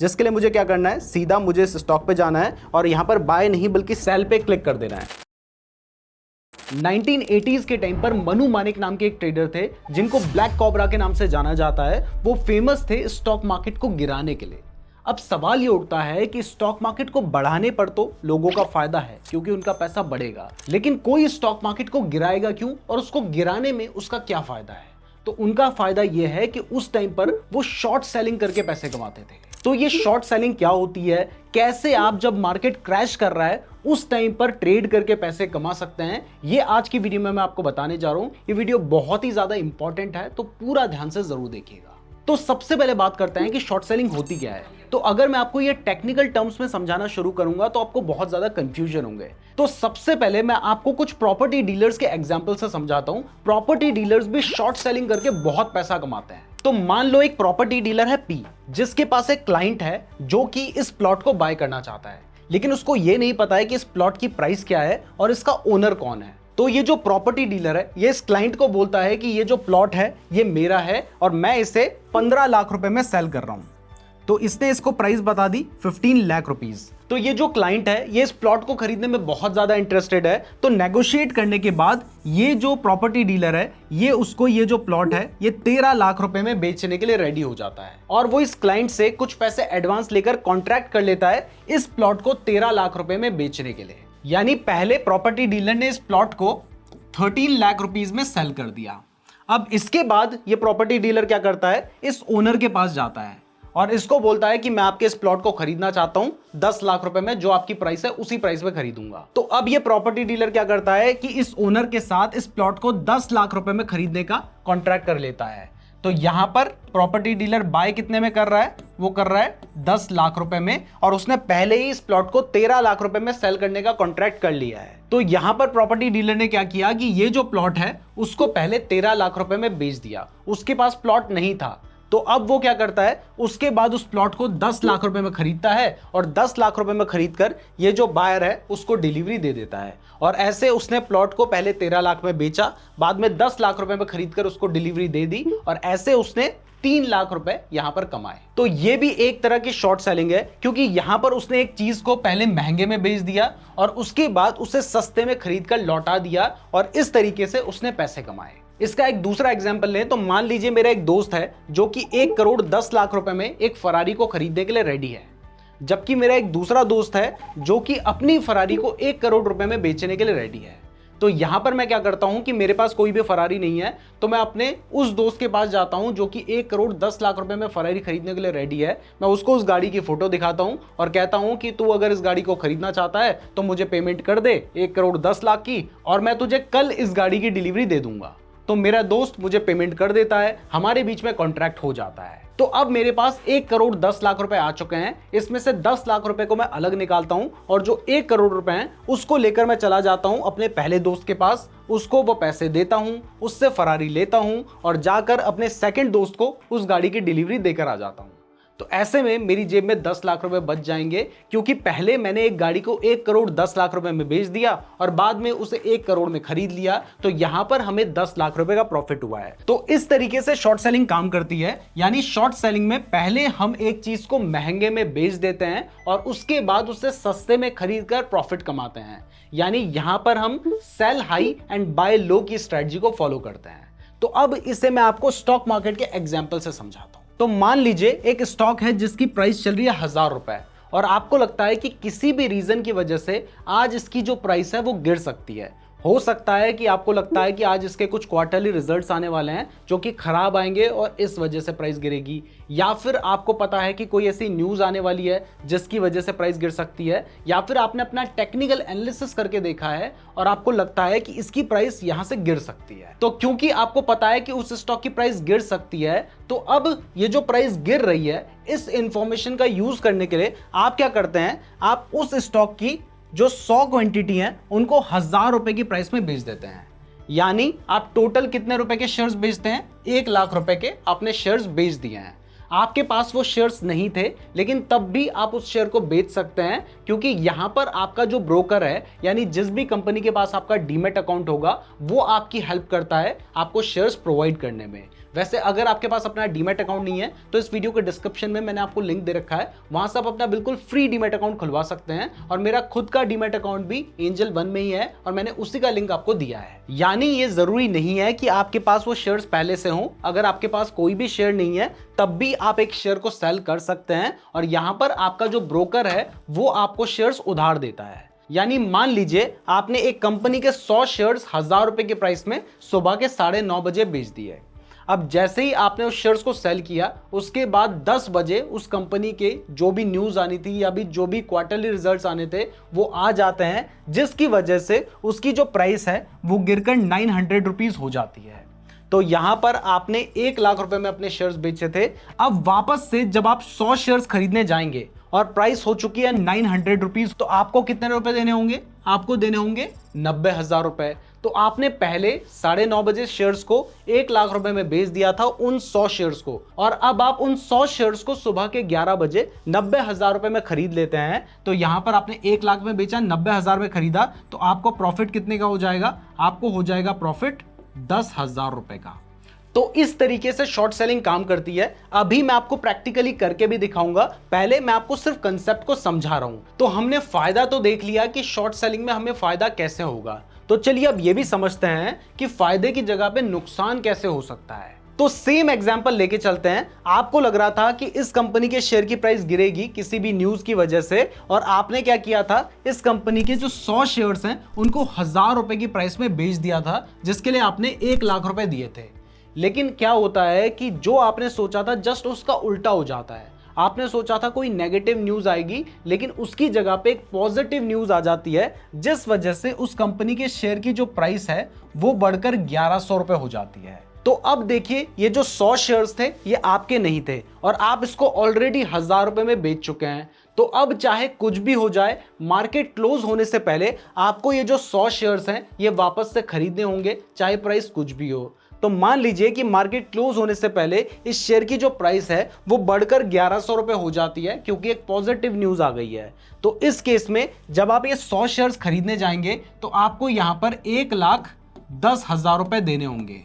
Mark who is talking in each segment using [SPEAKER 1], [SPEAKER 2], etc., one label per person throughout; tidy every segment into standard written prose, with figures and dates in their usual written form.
[SPEAKER 1] जिसके लिए मुझे क्या करना है, सीधा मुझे इस स्टॉक पे जाना है और यहां पर बाय नहीं बल्कि सेल पे क्लिक कर देना है। 1980s के टाइम पर मनु मानिक नाम के एक ट्रेडर थे जिनको ब्लैक कोबरा के नाम से जाना जाता है। वो फेमस थे स्टॉक मार्केट को गिराने के लिए। अब सवाल ये उठता है कि स्टॉक मार्केट को बढ़ाने पर तो लोगों का फायदा है क्योंकि उनका पैसा बढ़ेगा, लेकिन कोई स्टॉक मार्केट को गिराएगा क्यों और उसको गिराने में उसका क्या फायदा है? तो उनका फायदा यह है कि उस टाइम पर वो शॉर्ट सेलिंग करके पैसे कमाते थे। तो ये शॉर्ट सेलिंग क्या होती है, कैसे आप जब मार्केट क्रैश कर रहा है उस टाइम पर ट्रेड करके पैसे कमा सकते हैं, ये आज की वीडियो में मैं आपको बताने जा रहा हूं। ये वीडियो बहुत ही ज्यादा इंपॉर्टेंट है, तो पूरा ध्यान से जरूर देखिएगा। तो सबसे पहले बात करते हैं कि शॉर्ट सेलिंग होती क्या है। तो अगर मैं आपको ये टेक्निकल टर्म्स में समझाना शुरू करूंगा तो आपको बहुत ज्यादा कंफ्यूजन होंगे। तो सबसे पहले मैं आपको कुछ प्रॉपर्टी डीलर्स के एग्जांपल से समझाता हूं। प्रॉपर्टी डीलर्स भी शॉर्ट सेलिंग करके बहुत पैसा कमाते हैं। तो मान लो एक प्रॉपर्टी डीलर है पी, जिसके पास एक क्लाइंट है जो कि इस प्लॉट को बाय करना चाहता है, लेकिन उसको ये नहीं पता है कि इस प्लॉट की प्राइस क्या है और इसका ओनर कौन है। तो ये जो प्रॉपर्टी डीलर है ये इस क्लाइंट को बोलता है कि ये जो प्लॉट है ये मेरा है और मैं इसे 15 लाख रुपए में सेल कर रहा हूं। तो इसने इसको प्राइस बता दी 15 लाख रुपीस। तो ये जो क्लाइंट है ये इस प्लॉट को खरीदने में बहुत ज्यादा इंटरेस्टेड है। तो नेगोशिएट करने के बाद ये जो प्रॉपर्टी डीलर है ये उसको ये जो प्लॉट है ये 13 लाख रुपए में बेचने के लिए रेडी हो जाता है और वो इस क्लाइंट से कुछ पैसे एडवांस लेकर कॉन्ट्रैक्ट कर लेता है इस प्लॉट को 13 लाख रुपए में बेचने के लिए। यानी पहले प्रॉपर्टी डीलर ने इस प्लॉट को 13 लाख रुपीस में सेल कर दिया। अब इसके बाद ये प्रॉपर्टी डीलर क्या करता है, इस ओनर के पास जाता है और इसको बोलता है कि मैं आपके इस प्लॉट को खरीदना चाहता हूं 10 लाख रुपए में, जो आपकी प्राइस है उसी प्राइस में खरीदूंगा। तो अब ये प्रॉपर्टी डीलर क्या करता है कि इस ओनर के साथ इस प्लॉट को 10 लाख रुपए में खरीदने का कॉन्ट्रैक्ट कर लेता है। तो यहां पर प्रॉपर्टी डीलर बाय कितने में कर रहा है, वो कर रहा है 10 लाख रुपए में और उसने पहले ही इस प्लॉट को 13 लाख रुपए में सेल करने का कॉन्ट्रैक्ट कर लिया है। तो यहां पर प्रॉपर्टी डीलर ने क्या किया कि ये जो प्लॉट है उसको पहले 13 लाख रुपए में बेच दिया। उसके पास प्लॉट नहीं था, तो अब वो क्या करता है, उसके बाद उस प्लॉट को 10 लाख रुपए में खरीदता है और 10 लाख रुपए में खरीदकर ये जो बायर है उसको डिलीवरी दे देता है। और ऐसे उसने प्लॉट को पहले 13 लाख में बेचा, बाद में 10 लाख रुपए में खरीदकर उसको डिलीवरी दे दी और ऐसे उसने 3 लाख रुपए यहां पर कमाए। तो ये भी एक तरह की शॉर्ट सेलिंग है, क्योंकि यहां पर उसने एक चीज को पहले महंगे में बेच दिया और उसके बाद उसे सस्ते में खरीदकर लौटा दिया और इस तरीके से उसने पैसे कमाए। इसका एक दूसरा एग्जांपल लें तो मान लीजिए मेरा एक दोस्त है जो कि 1 करोड़ 10 लाख रुपए में एक फरारी को खरीदने के लिए रेडी है, जबकि मेरा एक दूसरा दोस्त है जो कि अपनी फरारी को 1 करोड़ रुपए में बेचने के लिए रेडी है। तो यहां पर मैं क्या करता हूं कि मेरे पास कोई भी फरारी नहीं है, तो मैं अपने उस दोस्त के पास जाता हूं जो कि 1 करोड़ 10 लाख रुपए में फरारी खरीदने के लिए रेडी है। मैं उसको उस गाड़ी की फोटो दिखाता हूं और कहता हूं कि तू अगर इस गाड़ी को खरीदना चाहता है तो मुझे पेमेंट कर दे 1 करोड़ 10 लाख की और मैं तुझे कल इस गाड़ी की डिलीवरी दे दूंगा। तो मेरा दोस्त मुझे पेमेंट कर देता है, हमारे बीच में कॉन्ट्रैक्ट हो जाता है। तो अब मेरे पास 1 करोड़ 10 लाख रुपए आ चुके हैं। इसमें से 10 लाख रुपए को मैं अलग निकालता हूं और जो 1 करोड़ रुपए हैं उसको लेकर मैं चला जाता हूं अपने पहले दोस्त के पास, उसको वो पैसे देता हूं, उससे फरारी लेता हूं और जाकर अपने सेकंड दोस्त को उस गाड़ी की डिलीवरी देकर आ जाता हूं। तो ऐसे में मेरी जेब में 10 लाख रुपए बच जाएंगे, क्योंकि पहले मैंने एक गाड़ी को 1 करोड़ 10 लाख रुपए में बेच दिया और बाद में उसे 1 करोड़ में खरीद लिया। तो यहां पर हमें 10 लाख रुपए का प्रॉफिट हुआ है। तो इस तरीके से शॉर्ट सेलिंग काम करती है। यानी शॉर्ट सेलिंग में पहले हम एक चीज को महंगे में बेच देते हैं और उसके बाद उसे सस्ते में खरीद कर प्रॉफिट कमाते हैं। यानी यहां पर हम सेल हाई एंड बाय लो की स्ट्रेटजी को फॉलो करते हैं। तो अब इसे मैं आपको स्टॉक मार्केट के एग्जाम्पल से समझाता हूं। तो मान लीजिए एक स्टॉक है जिसकी प्राइस चल रही है 1000 रुपए और आपको लगता है कि किसी भी रीजन की वजह से आज इसकी जो प्राइस है वो गिर सकती है। हो सकता है कि आपको लगता है कि आज इसके कुछ क्वार्टरली रिजल्ट्स आने वाले हैं जो कि खराब आएंगे और इस वजह से प्राइस गिरेगी, या फिर आपको पता है कि कोई ऐसी न्यूज़ आने वाली है जिसकी वजह से प्राइस गिर सकती है, या फिर आपने अपना टेक्निकल एनालिसिस करके देखा है और आपको लगता है कि इसकी प्राइस यहां से गिर सकती है। तो क्योंकि आपको पता है कि उस स्टॉक की प्राइस गिर सकती है, तो अब ये जो प्राइस गिर रही है इस इंफॉर्मेशन का यूज करने के लिए आप क्या करते हैं, आप उस स्टॉक की जो 100 क्वांटिटी है उनको 1000 रुपए की प्राइस में बेच देते हैं। यानी आप टोटल कितने रुपए के शेयर्स बेचते हैं, 1 लाख रुपए के आपने शेयर्स बेच दिए हैं। आपके पास वो शेयर्स नहीं थे, लेकिन तब भी आप उस शेयर को बेच सकते हैं, क्योंकि यहां पर आपका जो ब्रोकर है, यानी जिस भी कंपनी के पास आपका डीमैट अकाउंट होगा, वो आपकी हेल्प करता है आपको शेयर्स प्रोवाइड करने में। वैसे अगर आपके पास अपना डीमैट अकाउंट नहीं है तो इस वीडियो के डिस्क्रिप्शन में मैंने आपको लिंक दे रखा है, वहां से आप अपना बिल्कुल फ्री डीमैट अकाउंट खुलवा सकते हैं। और मेरा खुद का डीमैट अकाउंट भी एंजल वन में ही है और मैंने उसी का लिंक आपको दिया है। यानी ये जरूरी नहीं है कि आपके पास वो शेयर्स पहले से हों, अगर आपके पास कोई भी शेयर नहीं है तब भी आप एक शेयर को सेल कर सकते हैं और यहां पर आपका जो ब्रोकर है वो आपको शेयर्स उधार देता है। यानी मान लीजिए आपने एक कंपनी के 100 शेयर्स 1000 रुपए के प्राइस में सुबह के 9:30 बजे बेच दिए। अब जैसे ही आपने उस शेयर्स को सेल किया उसके बाद 10 बजे उस कंपनी के जो भी न्यूज आनी थी या भी जो भी क्वार्टरली रिजल्ट्स आने थे वो आ जाते हैं, जिसकी वजह से उसकी जो प्राइस है वो गिरकर 900 रुपीज हो जाती है। तो यहां पर आपने 1 लाख रुपए में अपने शेयर्स बेचे थे। अब वापस से जब आप 100 शेयर्स खरीदने जाएंगे और प्राइस हो चुकी है 900 रुपीज, तो आपको कितने रुपए देने होंगे? आपको देने होंगे 90,000 रुपए। तो आपने पहले 9:30 बजे शेयर्स को 1 लाख रुपए में बेच दिया था उन 100 शेयर्स को, और अब आप उन 100 शेयर्स को सुबह के 11 बजे 90,000 रुपए में खरीद लेते हैं। तो यहां पर आपने 1 लाख में बेचा, 90,000 में खरीदा, तो आपको प्रॉफिट कितने का हो जाएगा? आपको हो जाएगा प्रॉफिट 10,000 रुपए का। तो इस तरीके से शॉर्ट सेलिंग काम करती है। अभी मैं आपको प्रैक्टिकली करके भी दिखाऊंगा, पहले मैं आपको सिर्फ कंसेप्ट को समझा रहा हूं। तो हमने फायदा तो देख लिया कि शॉर्ट सेलिंग में हमें फायदा कैसे होगा, तो चलिए अब ये भी समझते हैं कि फायदे की जगह पे नुकसान कैसे हो सकता है। तो सेम एग्जांपल लेके चलते हैं। आपको लग रहा था कि इस कंपनी के शेयर की प्राइस गिरेगी किसी भी न्यूज की वजह से, और आपने क्या किया था, इस कंपनी के जो 100 शेयर्स हैं उनको 1000 रुपए की प्राइस में बेच दिया था, जिसके लिए आपने 1 लाख रुपए दिए थे। लेकिन क्या होता है कि जो आपने सोचा था जस्ट उसका उल्टा हो जाता है। आपने सोचा था कोई नेगेटिव न्यूज आएगी, लेकिन उसकी जगह पे एक पॉजिटिव न्यूज आ जाती है, जिस वजह से उस कंपनी के शेयर की जो प्राइस है वो बढ़कर 1100 रुपए हो जाती है। तो अब देखिए, ये जो 100 शेयर्स थे ये आपके नहीं थे और आप इसको ऑलरेडी 1000 रुपए में बेच चुके हैं। तो अब चाहे कुछ भी हो जाए, मार्केट क्लोज होने से पहले आपको ये जो 100 शेयर्स हैं ये वापस से खरीदने होंगे, चाहे प्राइस कुछ भी हो। तो मान लीजिए कि मार्केट क्लोज होने से पहले इस शेयर की जो प्राइस है वो बढ़कर 1100 रुपए हो जाती है, क्योंकि एक पॉजिटिव न्यूज आ गई है। तो इस केस में जब आप ये 100 शेयर्स खरीदने जाएंगे तो आपको यहां पर 1,10,000 रुपए देने होंगे।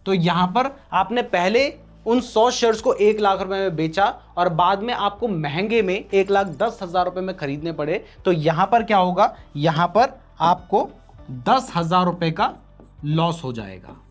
[SPEAKER 1] तो यहां पर आपने पहले उन 100 शेयर्स को 1 लाख रुपए में बेचा और बाद में आपको महंगे में 1,10,000 रुपए में खरीदने पड़े। तो यहां पर क्या होगा? यहां पर आपको 10,000 रुपए का लॉस हो जाएगा।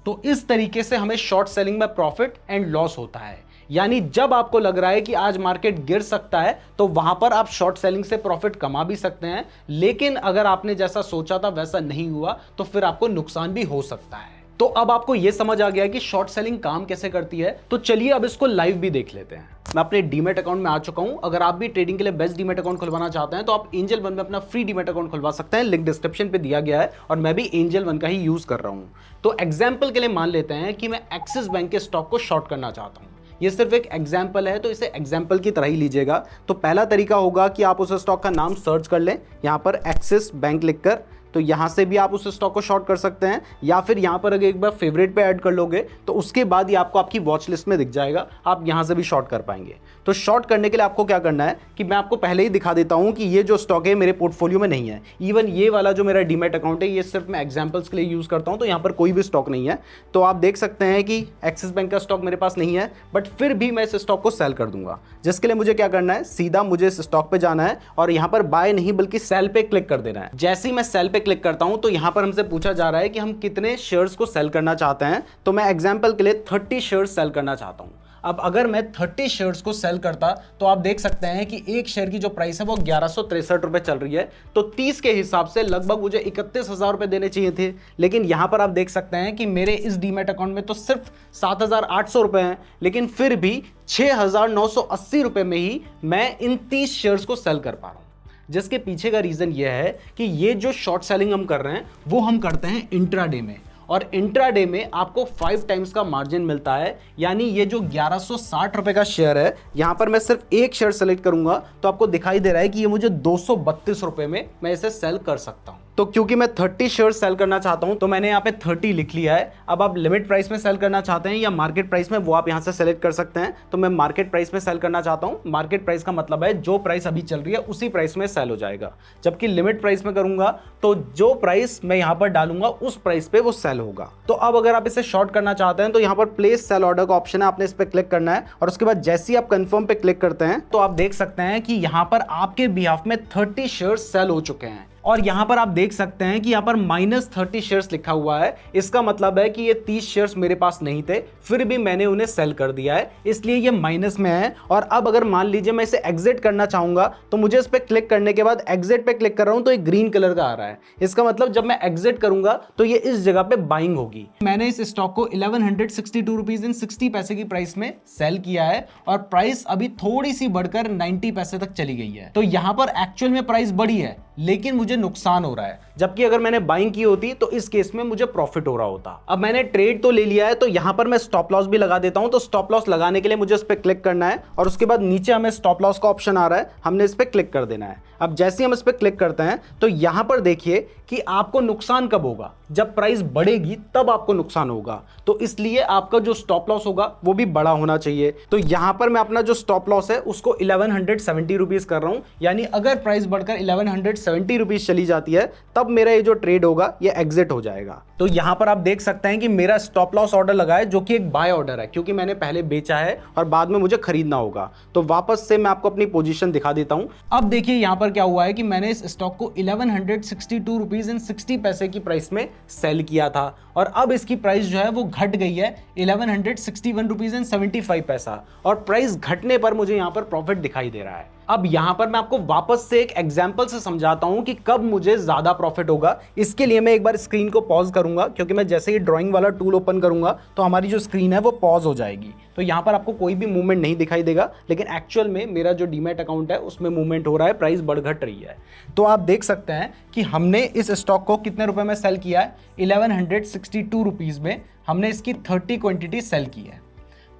[SPEAKER 1] तो इस तरीके से हमें शॉर्ट सेलिंग में प्रॉफिट एंड लॉस होता है। यानी जब आपको लग रहा है कि आज मार्केट गिर सकता है तो वहां पर आप शॉर्ट सेलिंग से प्रॉफिट कमा भी सकते हैं, लेकिन अगर आपने जैसा सोचा था वैसा नहीं हुआ तो फिर आपको नुकसान भी हो सकता है। तो अब आपको यह समझ आ गया कि शॉर्ट सेलिंग काम कैसे करती है। तो चलिए अब इसको लाइव भी देख लेते हैं। मैं अपने डीमैट अकाउंट में आ चुका हूं। अगर आप भी ट्रेडिंग के लिए बेस्ट डीमैट अकाउंट खुलवाना चाहते हैं तो आप एंजल वन में अपना फ्री डीमैट अकाउंट खुलवा सकते हैं, लिंक डिस्क्रिप्शन पे दिया गया है और मैं भी एंजल वन का ही यूज कर रहा हूं। तो एग्जाम्पल के लिए मान लेते हैं कि मैं एक्सिस बैंक के स्टॉक को शॉर्ट करना चाहता हूं। ये सिर्फ एक एग्जाम्पल है, तो इसे एग्जाम्पल की तरह ही लीजिएगा। तो पहला तरीका होगा कि आप उस स्टॉक का नाम सर्च कर लें, यहाँ पर एक्सिस बैंक लिखकर, तो यहां से भी आप उस स्टॉक को शॉर्ट कर सकते हैं, या फिर यहां पर अगर एक बार फेवरेट पे ऐड कर लोगे तो उसके बाद ये आपको आपकी वॉच लिस्ट में दिख जाएगा, आप यहां से भी शॉर्ट कर पाएंगे। तो शॉर्ट करने के लिए आपको क्या करना है कि मैं आपको पहले ही दिखा देता हूं कि ये जो स्टॉक है मेरे पोर्टफोलियो में नहीं है। इवन ये वाला जो मेरा डीमैट अकाउंट है ये सिर्फ मैं एग्जाम्पल्स के लिए यूज करता हूं, तो यहाँ पर कोई भी स्टॉक नहीं है। तो आप देख सकते हैं कि एक्सिस बैंक का स्टॉक मेरे पास नहीं है, बट फिर भी मैं इस स्टॉक को सेल कर दूंगा। जिसके लिए मुझे क्या करना है, सीधा मुझे इस स्टॉक पे जाना है और यहाँ पर बाय नहीं बल्कि सेल पे क्लिक कर देना है। जैसे ही मैं सेल पे क्लिक करता हूं तो यहाँ पर हमसे पूछा जा रहा है कि हम कितने शेयर्स को सेल करना चाहते हैं। तो मैं एग्जांपल के लिए 30 शेयर्स सेल करना चाहता हूं। अब अगर मैं 30 शेयर्स को सेल करता तो आप देख सकते हैं कि एक शेयर की जो प्राइस है वो 1163 रुपए चल रही है। तो 30 के हिसाब से लगभग मुझे 31,000 रुपए देने चाहिए थे, लेकिन यहां पर आप देख सकते हैं कि मेरे इस डीमैट अकाउंट में तो सिर्फ 7,800 रुपए हैं, लेकिन फिर भी 6,980 रुपए में ही मैं इन 30 शेयर्स को सेल कर पा रहा हूं। जिसके पीछे का रीजन ये है कि ये जो शॉर्ट सेलिंग हम कर रहे हैं वो हम करते हैं इंट्राडे में, और इंट्राडे में आपको 5 टाइम्स का मार्जिन मिलता है। यानी ये जो 1160 रुपए का शेयर है, यहां पर मैं सिर्फ एक शेयर सेलेक्ट करूंगा तो आपको दिखाई दे रहा है कि ये मुझे 232 रुपए में मैं इसे सेल कर सकता हूं। तो क्योंकि मैं 30 शेयर सेल करना चाहता हूं तो मैंने यहाँ पे 30 लिख लिया है। अब आप लिमिट प्राइस में सेल करना चाहते हैं या मार्केट प्राइस में, वो आप यहाँ से सेलेक्ट कर सकते हैं। तो मैं मार्केट प्राइस में सेल करना चाहता हूँ। मार्केट प्राइस का मतलब है जो प्राइस अभी चल रही है उसी प्राइस में सेल हो जाएगा। जबकि लिमिट प्राइस में करूंगा तो जो प्राइस मैं यहाँ पर डालूंगा उस प्राइस पे वो सेल होगा। तो अब अगर आप इसे शॉर्ट करना चाहते हैं तो यहाँ पर प्लेस सेल ऑर्डर का ऑप्शन है, आपने इस पर क्लिक करना है और उसके बाद जैसे ही आप कंफर्म पे क्लिक करते हैं तो आप देख सकते हैं कि यहाँ पर आपके बिहाफ में 30 शेयर सेल हो चुके हैं। और यहां पर आप देख सकते हैं कि यहां पर -30 शेयर्स लिखा हुआ है। इसका मतलब है कि ये 30 शेयर्स मेरे पास नहीं थे, फिर भी मैंने उन्हें सेल कर दिया है, इसलिए ये माइनस में है। और अब अगर मान लीजिए मैं इसे एग्जिट करना चाहूंगा तो मुझे इस पर क्लिक करने के बाद एग्जिट पे क्लिक कर रहा हूं तो ये ग्रीन कलर का आ रहा है। इसका मतलब जब मैं एग्जिट करूंगा तो ये इस जगह पे बाइंग होगी। मैंने इस स्टॉक को 1162 रुपीज इन 60 पैसे की प्राइस में सेल किया है और प्राइस अभी थोड़ी सी बढ़कर 90 पैसे तक चली गई है। तो यहां पर एक्चुअल में प्राइस बढ़ी है लेकिन मुझे नुकसान हो रहा है, जबकि अगर मैंने बाइंग की होती तो इस केस में मुझे प्रॉफिट हो रहा होता। अब मैंने ट्रेड तो ले लिया है तो यहां पर मैं स्टॉप लॉस भी लगा देता हूं। तो स्टॉप लॉस लगाने के लिए मुझे इस पर क्लिक करना है और उसके बाद नीचे हमें स्टॉप लॉस का ऑप्शन आ रहा है, हमने इस पर क्लिक कर देना है। अब जैसे ही हम इस पर क्लिक करते हैं तो यहां पर देखिए कि आपको नुकसान कब होगा, जब प्राइस बढ़ेगी तब आपको नुकसान होगा। तो इसलिए आपका जो स्टॉप लॉस होगा वो भी बड़ा होना चाहिए। तो यहां पर मैं अपना जो स्टॉप लॉस है उसको 1170 रुपीज कर रहा हूं, यानी अगर प्राइस बढ़कर 1170 रुपीज चली जाती है तब मेरा ये जो ट्रेड होगा ये एग्जिट हो जाएगा। तो यहां पर आप देख सकते हैं कि मेरा स्टॉप लॉस ऑर्डर लगा है जो कि एक बाय ऑर्डर है, क्योंकि मैंने पहले बेचा है और बाद में मुझे खरीदना होगा। तो वापस से मैं आपको अपनी पोजीशन दिखा देता हूं। अब देखिए यहां पर क्या हुआ है कि मैंने इस स्टॉक को 1162 रुपीज इन 60 पैसे की प्राइस में सेल किया था और अब इसकी प्राइस जो है वो घट गई है 1161 रुपीज एंड 75 पैसा, और प्राइस घटने पर मुझे यहां पर प्रॉफिट दिखाई दे रहा है। अब यहां पर मैं आपको वापस से एक एग्जांपल से समझाता हूं कि कब मुझे ज्यादा प्रॉफिट होगा। इसके लिए मैं एक बार स्क्रीन को पॉज करूंगा, क्योंकि मैं जैसे ही ड्राइंग वाला टूल ओपन करूंगा तो हमारी जो स्क्रीन है वो पॉज हो जाएगी। तो यहां पर आपको कोई भी मूवमेंट नहीं दिखाई देगा, लेकिन एक्चुअल में मेरा जो डीमैट अकाउंट है उसमें मूवमेंट हो रहा है, प्राइस बढ़ घट रही है। तो आप देख सकते हैं कि हमने इस स्टॉक को कितने रुपए में सेल किया है, 1162 रुपीज में हमने इसकी 30 क्वांटिटी सेल की है।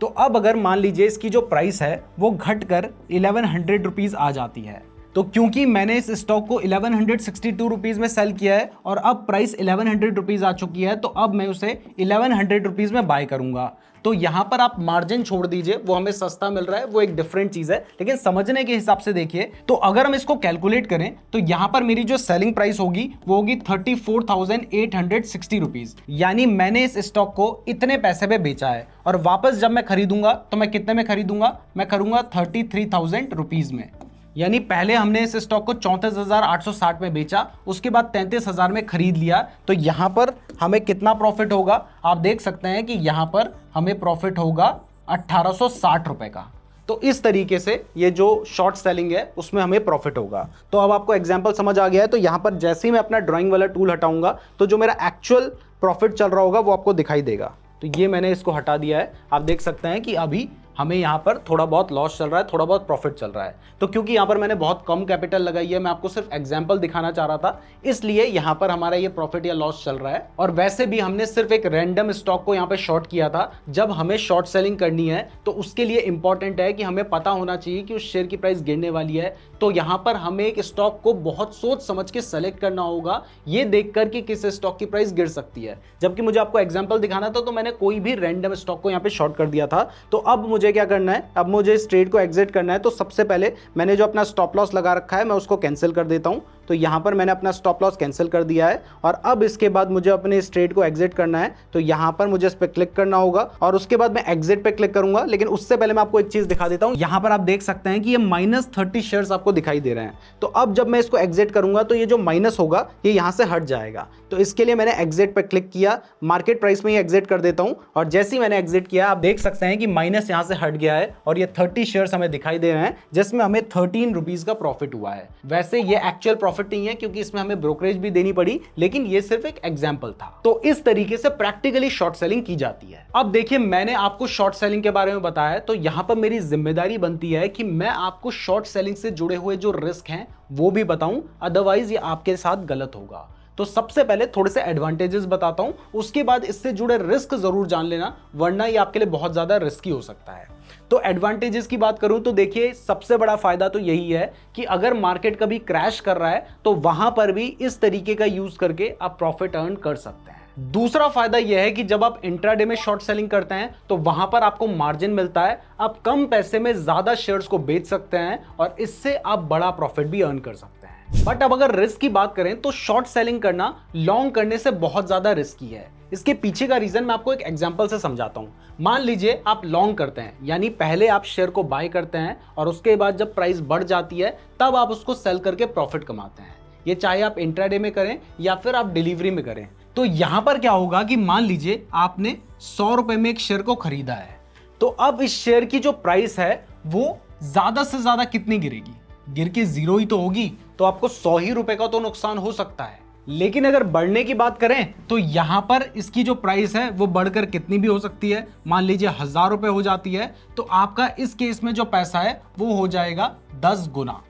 [SPEAKER 1] तो अब अगर मान लीजिए इसकी जो प्राइस है वो घटकर 1100 रुपीज आ जाती है, तो क्योंकि मैंने इस स्टॉक को 1162 रुपीज में सेल किया है और अब प्राइस 1100 रुपीज आ चुकी है, तो अब मैं उसे 1100 रुपीज में बाय करूंगा। तो यहां पर आप मार्जिन छोड़ दीजिए, वो हमें सस्ता मिल रहा है, वो एक डिफरेंट चीज है, लेकिन समझने के हिसाब से देखिए। तो अगर हम इसको कैलकुलेट करें तो यहां पर मेरी जो सेलिंग प्राइस होगी वो होगी 34,860 रुपीज, यानी मैंने इस स्टॉक को इतने पैसे पे बेचा है और वापस जब मैं खरीदूंगा तो मैं कितने में खरीदूंगा, मैं करूंगा 33,000 रुपीज में। यानी पहले हमने इस स्टॉक को 34,860 में बेचा, उसके बाद 33,000 में खरीद लिया। तो यहां पर हमें कितना प्रॉफिट होगा, आप देख सकते हैं कि यहां पर हमें प्रॉफिट होगा 1860 रुपए का। तो इस तरीके से ये जो शॉर्ट सेलिंग है उसमें हमें प्रॉफिट होगा। तो अब आपको एग्जांपल समझ आ गया है। तो यहां पर जैसे ही मैं अपना ड्राइंग वाला टूल हटाऊंगा तो जो मेरा एक्चुअल प्रॉफिट चल रहा होगा वो आपको दिखाई देगा। तो ये मैंने इसको हटा दिया है, आप देख सकते हैं कि अभी हमें यहाँ पर थोड़ा बहुत लॉस चल रहा है, थोड़ा बहुत प्रॉफिट चल रहा है। तो क्योंकि यहाँ पर मैंने बहुत कम कैपिटल लगाई है, मैं आपको सिर्फ एग्जांपल दिखाना चाह रहा था, इसलिए यहाँ पर हमारा ये प्रॉफिट या लॉस चल रहा है। और वैसे भी हमने सिर्फ एक रैंडम स्टॉक को यहाँ पे शॉर्ट किया था। जब हमें शॉर्ट सेलिंग करनी है तो उसके लिए इंपॉर्टेंट है कि हमें पता होना चाहिए कि उस शेयर की प्राइस गिरने वाली है। तो यहाँ पर हमें एक स्टॉक को बहुत सोच समझ के सेलेक्ट करना होगा, ये देखकर कि किस स्टॉक की प्राइस गिर सकती है। जबकि मुझे आपको एग्जाम्पल दिखाना था तो मैंने कोई भी रैंडम स्टॉक को यहाँ पे शॉर्ट कर दिया था। तो अब मुझे क्या करना है, अब मुझे इस ट्रेड को एग्जिट करना है। तो सबसे पहले मैंने जो अपना स्टॉप लॉस लगा रखा है मैं उसको कैंसिल कर देता हूं। तो यहां पर मैंने अपना स्टॉप लॉस कैंसिल कर दिया है और अब इसके बाद मुझे अपने इस ट्रेड को एग्जिट करना है। तो यहां पर मुझे इस पर क्लिक करना होगा और उसके बाद मैं एग्जिट पे क्लिक करूंगा। लेकिन उससे पहले मैं आपको एक चीज दिखा देता हूं। यहां पर आप देख सकते हैं कि ये -30 शेयर्स आपको दिखाई दे रहे हैं। तो अब जब मैं इसको एग्जिट करूंगा तो ये जो माइनस होगा ये यहां से हट जाएगा। तो इसके लिए मैंने एग्जिट पे क्लिक किया, मार्केट प्राइस में ही एग्जिट कर देता हूं और जैसे ही मैंने एग्जिट किया आप देख सकते हैं कि माइनस यहां से हट गया है और ये 30 शेयर्स हमें दिखाई दे रहे हैं, जिसमें हमें 13 रुपीज का प्रॉफिट हुआ है। वैसे ये एक्चुअल प्रॉफिट नहीं है क्योंकि इसमें हमें ब्रोकरेज भी देनी पड़ी, लेकिन ये सिर्फ एक एग्जांपल था। तो इस तरीके से प्रैक्टिकली शॉर्ट सेलिंग की जाती है। अब देखिए मैंने आपको शॉर्ट सेलिंग के बारे में बताया, तो यहां पर मेरी जिम्मेदारी बनती है कि मैं आपको शॉर्ट सेलिंग से जुड़े हुए जो रिस्क हैं वो भी बताऊं, अदरवाइज ये आपके साथ गलत होगा। तो सबसे पहले थोड़े से एडवांटेजेस बताता हूं, उसके बाद इससे जुड़े रिस्क जरूर जान लेना, वरना ये आपके लिए बहुत ज्यादा रिस्की हो सकता है। तो एडवांटेजेस की बात करूं तो देखिए, सबसे बड़ा फायदा तो यही है कि अगर मार्केट कभी क्रैश कर रहा है तो वहां पर भी इस तरीके का यूज करके आप प्रॉफिट अर्न कर सकते हैं। दूसरा फायदा यह है कि जब आप इंट्राडे में शॉर्ट सेलिंग करते हैं तो वहां पर आपको मार्जिन मिलता है, आप कम पैसे में ज्यादा शेयर्स को बेच सकते हैं और इससे आप बड़ा प्रॉफिट भी अर्न कर सकते हैं। बट अब अगर रिस्क की बात करें तो शॉर्ट सेलिंग करना लॉन्ग करने से बहुत ज्यादा रिस्की है। इसके पीछे का रीजन मैं आपको एक एग्जांपल से समझाता हूं। मान लीजिए आप लॉन्ग करते हैं, यानी पहले आप शेयर को बाय करते हैं और उसके बाद जब प्राइस बढ़ जाती है तब आप उसको सेल करके प्रॉफिट कमाते हैं। ये चाहे आप इंट्राडे में करें या फिर आप डिलीवरी में करें। तो यहां पर क्या होगा कि मान लीजिए आपने 100 रुपए में एक शेयर को खरीदा है, तो अब इस शेयर की जो प्राइस है वो ज्यादा से ज्यादा कितनी गिरेगी? गिर के 0 ही तो होगी, तो आपको 100 ही रुपए का तो नुकसान हो सकता है। लेकिन अगर बढ़ने की बात करें तो यहां पर इसकी जो प्राइस है वो बढ़कर कितनी भी हो सकती है। मान लीजिए 1000 रुपए हो जाती है, तो आपका इस केस में जो पैसा है वो हो जाएगा 10 गुना।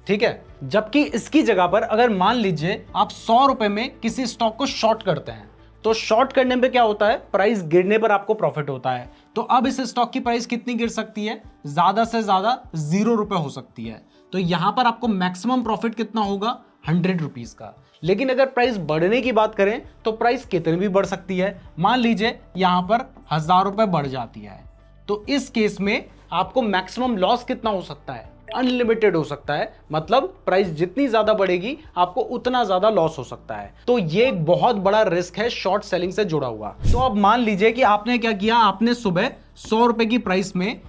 [SPEAKER 1] ठीक है, जबकि इसकी जगह पर अगर मान लीजिए आप 100 रुपए में किसी स्टॉक को शॉर्ट करते हैं, तो शॉर्ट करने पे क्या होता है, प्राइस गिरने पर आपको प्रॉफिट होता है। तो अब इस स्टॉक की प्राइस कितनी गिर सकती है? ज्यादा से ज्यादा 0 रुपए हो सकती है। तो यहां पर आपको मैक्सिमम प्रॉफिट कितना होगा? 100 रुपीज का। लेकिन अगर प्राइस बढ़ने की बात करें तो प्राइस कितनी भी बढ़ सकती है। मान लीजिए यहां पर 1000 रुपए बढ़ जाती है, तो इस केस में आपको मैक्सिमम लॉस कितना हो सकता है? अनलिमिटेड हो सकता है। मतलब प्राइस जितनी ज्यादा बढ़ेगी आपको उतना ज्यादा लॉस हो सकता है। तो ये एक बहुत बड़ा रिस्क है शॉर्ट सेलिंग से जुड़ा हुआ। तो अब मान लीजिए कि आपने क्या किया, आपने सुबह 100 रुपए की प्राइस में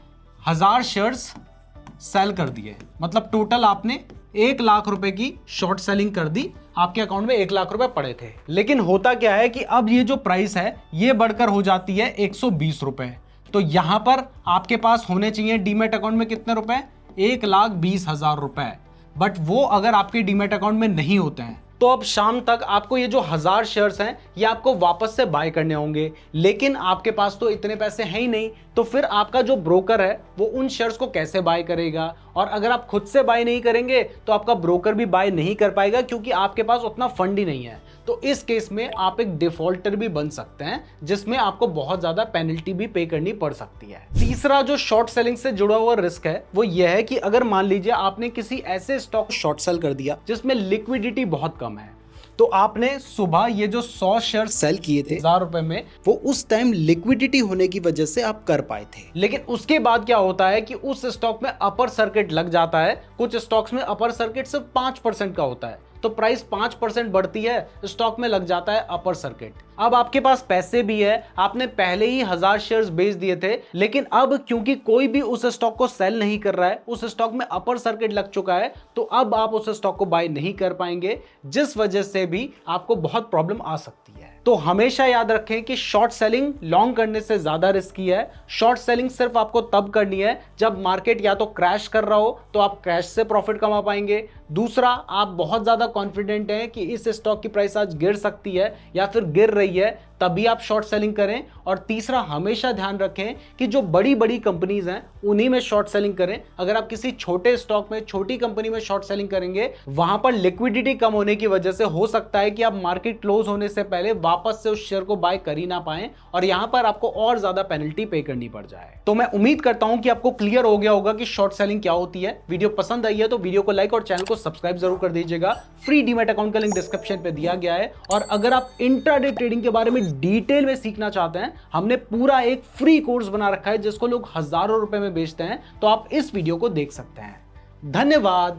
[SPEAKER 1] 1000 शेयर्स सेल कर दिए, मतलब टोटल आपने 1 लाख रुपए की शॉर्ट सेलिंग कर दी। आपके अकाउंट में 1 लाख रुपए पड़े थे। लेकिन होता क्या है कि अब ये जो प्राइस है ये बढ़कर हो जाती है 120 रुपए। तो यहां पर आपके पास होने चाहिए डीमेट अकाउंट में कितने रुपए? 1,20,000 रुपए। बट वो अगर आपके डीमेट अकाउंट में नहीं होते हैं तो अब शाम तक आपको ये जो 1000 शेयर्स हैं ये आपको वापस से बाय करने होंगे। लेकिन आपके पास तो इतने पैसे हैं ही नहीं, तो फिर आपका जो ब्रोकर है वो उन शेयर्स को कैसे बाय करेगा? और अगर आप खुद से बाय नहीं करेंगे तो आपका ब्रोकर भी बाय नहीं कर पाएगा, क्योंकि आपके पास उतना फंड ही नहीं है। तो इस केस में आप एक डिफॉल्टर भी बन सकते हैं, जिसमें आपको बहुत ज्यादा पेनल्टी भी पे करनी पड़ सकती है। तीसरा जो शॉर्ट सेलिंग से जुड़ा हुआ रिस्क है वो यह है कि अगर मान लीजिए आपने किसी ऐसे स्टॉक को शॉर्ट सेल कर दिया जिसमें लिक्विडिटी बहुत कम है, तो आपने सुबह ये जो 100 शेयर सेल किए थे 1000 रुपए में, वो उस टाइम लिक्विडिटी होने की वजह से आप कर पाए थे। लेकिन उसके बाद क्या होता है कि उस स्टॉक में अपर सर्किट लग जाता है। कुछ स्टॉक्स में अपर सर्किट सिर्फ 5% का होता है, तो प्राइस 5% बढ़ती है, स्टॉक में लग जाता है अपर सर्किट। अब आपके पास पैसे भी है, आपने पहले ही 1000 शेयर्स बेच दिए थे, लेकिन अब क्योंकि कोई भी उस स्टॉक को सेल नहीं कर रहा है, उस स्टॉक में अपर सर्किट लग चुका है, तो अब आप उस स्टॉक को बाय नहीं कर पाएंगे, जिस वजह से भी आपको बहुत प्रॉब्लम आ सकती है। तो हमेशा याद रखें कि शॉर्ट सेलिंग लॉन्ग करने से ज्यादा रिस्की है। शॉर्ट सेलिंग सिर्फ आपको तब करनी है जब मार्केट या तो क्रैश कर रहा हो, तो आप क्रैश से प्रॉफिट कमा पाएंगे। दूसरा, आप बहुत ज्यादा कॉन्फिडेंट हैं कि इस स्टॉक की प्राइस आज गिर सकती है या फिर गिर रही है, तभी आप शॉर्ट सेलिंग करें। और तीसरा, हमेशा ध्यान रखें कि जो बड़ी बड़ी कंपनीज हैं उन्हीं में शॉर्ट सेलिंग करें। अगर आप किसी छोटे स्टॉक में, छोटी कंपनी में शॉर्ट सेलिंग करेंगे, वहां पर लिक्विडिटी कम होने की वजह से हो सकता है कि आप मार्केट क्लोज होने से पहले वापस से उस शेयर को बाय कर ही ना पाएं और यहां पर आपको और ज्यादा पेनल्टी पे करनी पड़ जाए। तो मैं उम्मीद करता हूं कि आपको क्लियर हो गया होगा कि शॉर्ट सेलिंग क्या होती है। वीडियो पसंद आई है तो वीडियो को लाइक और चैनल को सब्सक्राइब जरूर कर दीजिएगा। फ्री डीमैट अकाउंट का लिंक डिस्क्रिप्शन पे दिया गया है। और अगर आप इंट्राडे ट्रेडिंग के बारे में डिटेल में सीखना चाहते हैं, हमने पूरा एक फ्री कोर्स बना रखा है जिसको लोग हजारों रुपए में बेचते हैं, तो आप इस वीडियो को देख सकते हैं। धन्यवाद।